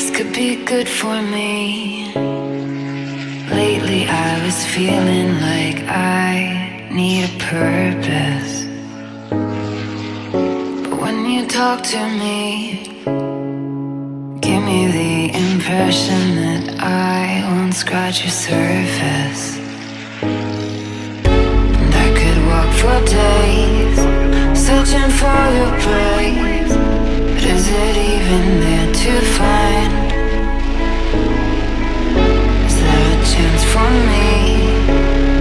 could be good for me. Lately I was feeling like I need a purpose. But when you talk to me, give me the impression that I won't scratch your surface. And I could walk for days, searching for your praise. But is it even there to find? Is there a chance for me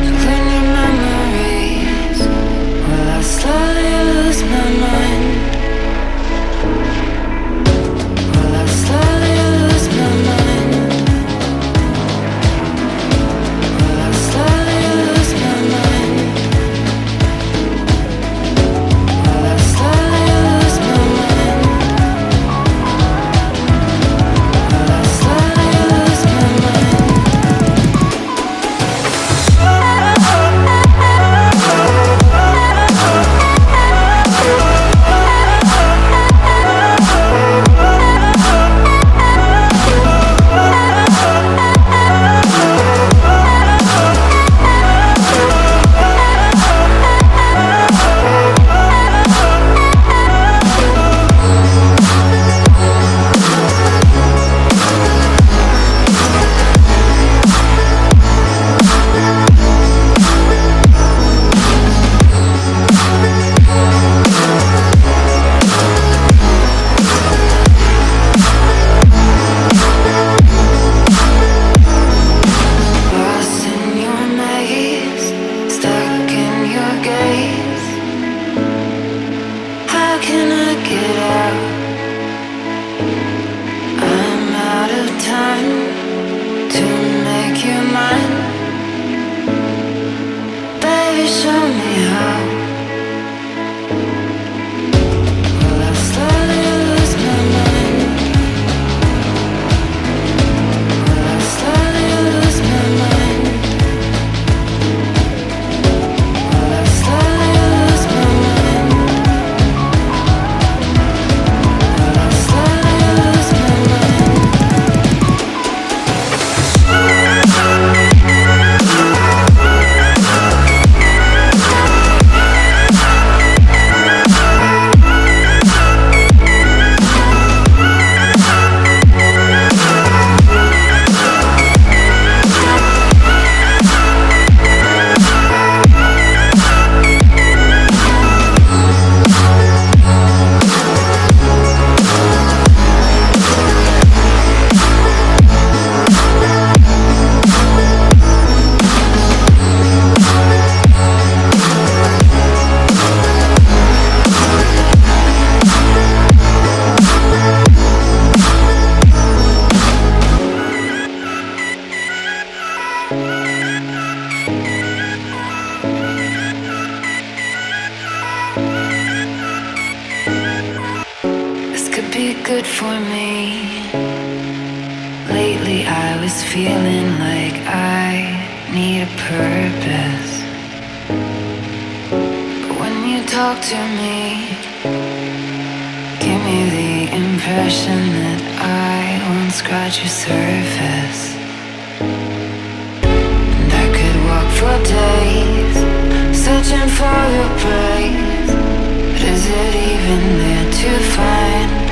to clean your memories? Will I slowly lose my mind? Will I slowly lose my mind? Will I slowly lose my mind? Will I slowly lose my mind? Will I slowly lose my mind? Lost in your maze, stuck in your gaze. How can I get out? I'm out of time to make you mine. Baby, show me how. Will I slowly lose my mind? Will I slowly lose my mind? Will I slowly lose my mind? Will I slowly lose my mind? This could be good for me. Lately I was feeling like I need a purpose. But when you talk to me, give me the impression that I won't scratch your surface. And I could walk for days, searching for your praise. But is it even there to find?